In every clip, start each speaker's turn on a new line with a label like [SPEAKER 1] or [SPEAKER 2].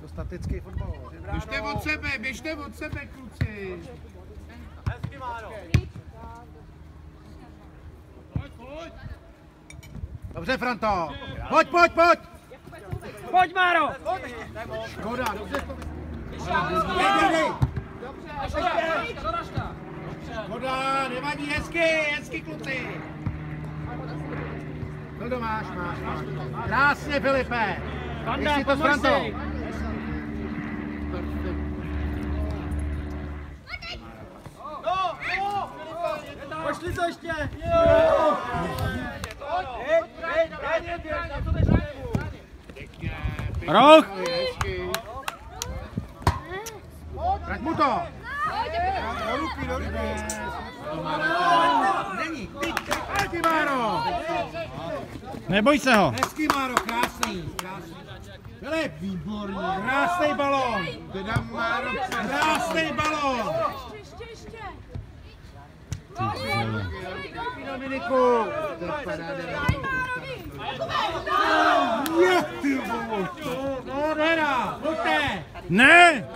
[SPEAKER 1] To statický fotbal.
[SPEAKER 2] Běžte od sebe, kluci.
[SPEAKER 3] Hezky, Máro.
[SPEAKER 1] Dobře, Franto. Pojď, pojď, pojď.
[SPEAKER 4] Pojď, Máro.
[SPEAKER 1] Škoda, dobře.
[SPEAKER 2] Dej.
[SPEAKER 4] Škoda.
[SPEAKER 2] Škoda, nevadí, hezky, kluci.
[SPEAKER 1] To máš. Krásně, Filipe.
[SPEAKER 4] Vanda,
[SPEAKER 1] to s Frantou.
[SPEAKER 4] Pošli to ještě.
[SPEAKER 1] Roh! Vrať mu to!
[SPEAKER 2] Do ruky. Není.
[SPEAKER 1] Hezky, Máro! Neboj se ho!
[SPEAKER 2] Hezky, Máro, krásný.
[SPEAKER 1] Filip, výborný, krásný balón!
[SPEAKER 2] Teda Máro,
[SPEAKER 1] Krásný balón!
[SPEAKER 5] Ještě.
[SPEAKER 1] Dominiku!
[SPEAKER 2] ty vole.
[SPEAKER 1] No, nehra, pojďte!
[SPEAKER 6] Ne!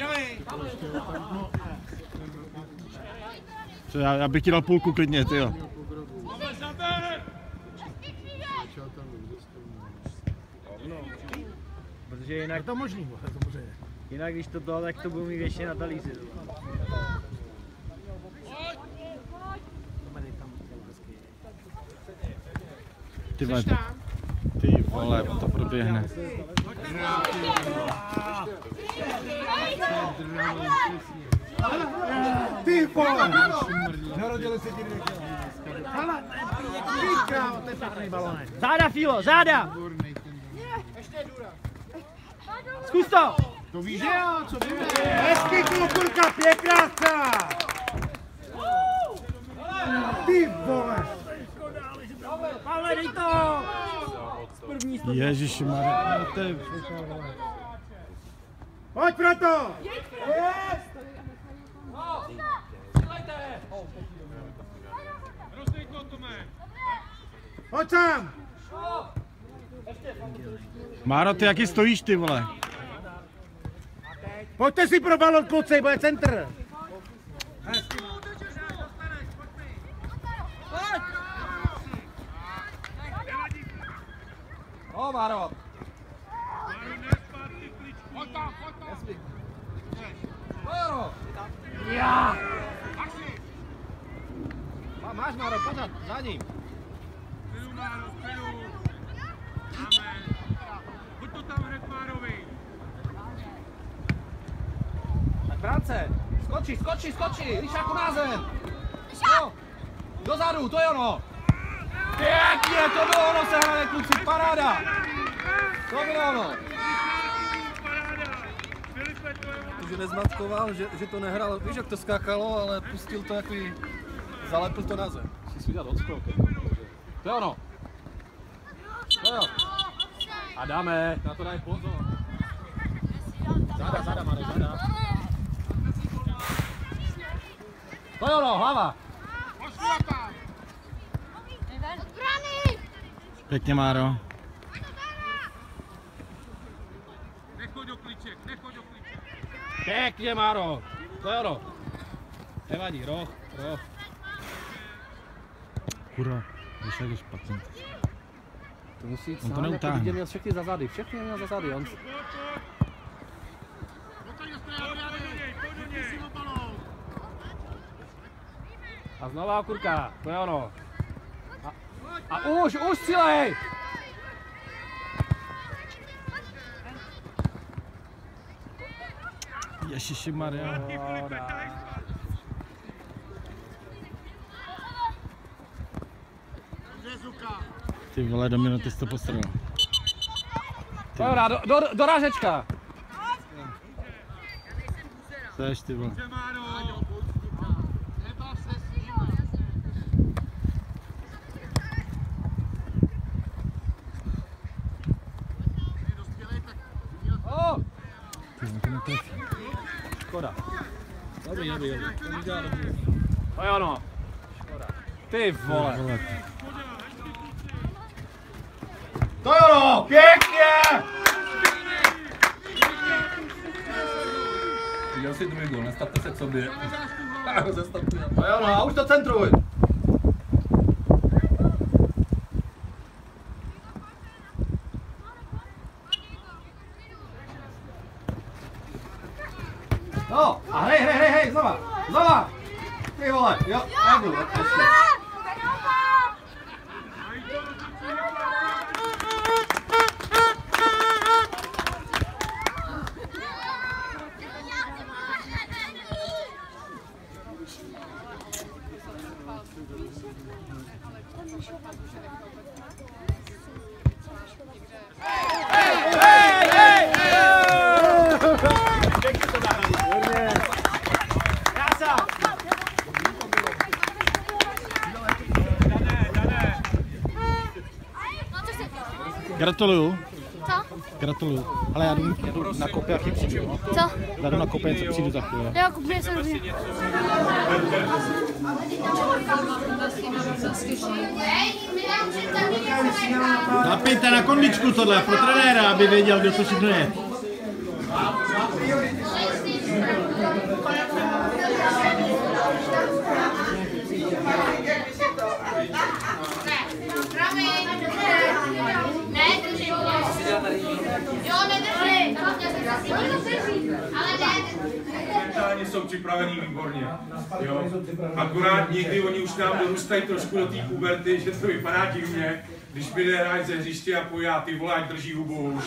[SPEAKER 2] Rohy.
[SPEAKER 6] Co, já bych ti dal půlku klidně, tyjo.
[SPEAKER 4] Protože jinak
[SPEAKER 1] to možný,
[SPEAKER 4] jinak když to dal, tak to budu mít ještě na talíři.
[SPEAKER 6] Ty vole, to proběhne.
[SPEAKER 1] Ty vole! Narodili se ti dvě kila. To je pěkný balonek.
[SPEAKER 4] Záda, Fílo, záda! Zkus to!
[SPEAKER 1] To víš, že jo, co víme? Hezky, klukurka, pěkná střela! Ty vole!
[SPEAKER 4] Pavle, dej to!
[SPEAKER 6] Ježišmarja, to je...
[SPEAKER 1] Pojď, Proto! Pojď sám!
[SPEAKER 6] Máro, ty jaký stojíš, ty vole?
[SPEAKER 1] Pojďte si pro balon, kluci, bude centr!
[SPEAKER 4] O, Máro! Máro! Já! Máš, Máro, pořád, za ním.
[SPEAKER 2] Pojď to tam hned Márovi.
[SPEAKER 4] Tak bránce, skoči, Lišáku na zem. No, dozadu, to je ono. Pěkně, to bylo ono, se hraje, kluci, paráda. To bylo ono.
[SPEAKER 7] Že nezmatkoval, že to nehrál, víš, jak to skákalo, ale pustil to jaký, zalepil to na zem.
[SPEAKER 4] Musí si udělat odskok. To je ono. To jo. A dáme, na to daj pozor. Záda, Máro, záda. To je ono, hlava.
[SPEAKER 6] Pěkně, Máro.
[SPEAKER 2] Nechoď do kliček.
[SPEAKER 4] Pěkně, Máro. To je ono. Nevadí, roh.
[SPEAKER 6] Kurva, víš, jak je špatný.
[SPEAKER 4] To musí jít
[SPEAKER 6] On to
[SPEAKER 4] sám,
[SPEAKER 6] neutáhne.
[SPEAKER 4] jako měl všechny za zády, on... A znova okurka, to je ono. A už střílej!
[SPEAKER 6] Ježišmarja. Ty vole, Domino, ty jsi to postrhl.
[SPEAKER 4] Dobrá, do rážečka.
[SPEAKER 6] Seš, ty vole.
[SPEAKER 4] Škoda. Dobrý. To je ono. Škoda. Ty vole. Jo, pěkně!
[SPEAKER 7] Viděl jsi druhý gol, nastavte se k sobě. Zastavte.
[SPEAKER 4] No jo, no a už to centruj. No, a hej, znova. Ty vole, jo, nebyl, ještě.
[SPEAKER 6] Gratuluju.
[SPEAKER 5] Co?
[SPEAKER 6] Gratuluju. Ale já jdu na kopy a přijdu. No.
[SPEAKER 5] Co?
[SPEAKER 6] Já jdu na kopy a přijdu za chvíli.
[SPEAKER 5] Jo, kupuje se dobře.
[SPEAKER 6] Napijte na kondičku tohle pro trenéra, aby věděl, kdo to všechno je.
[SPEAKER 2] Mentálně jsou připravený výborně. Jo. Akorát někdy oni už nám dorůstají trošku do té puberty, že to vypadá divně, když přijde hráč ze hřiště a pojá ty vole, ať drží hubu už.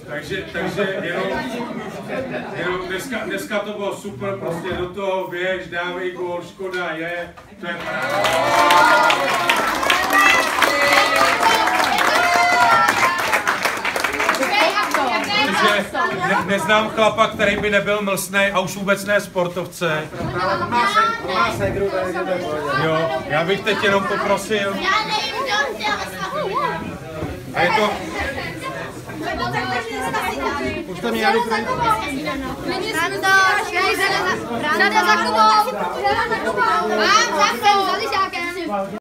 [SPEAKER 2] Takže jenom dneska to bylo super, prostě do toho běž, dávej gól, škoda je, to je neznám chlapa, který by nebyl mlsnej a už vůbec ne sportovce. Jo, já bych teď jenom poprosil. A je to...
[SPEAKER 6] Už tam jeli
[SPEAKER 5] Rada za Kubou! Mám za Lišákem!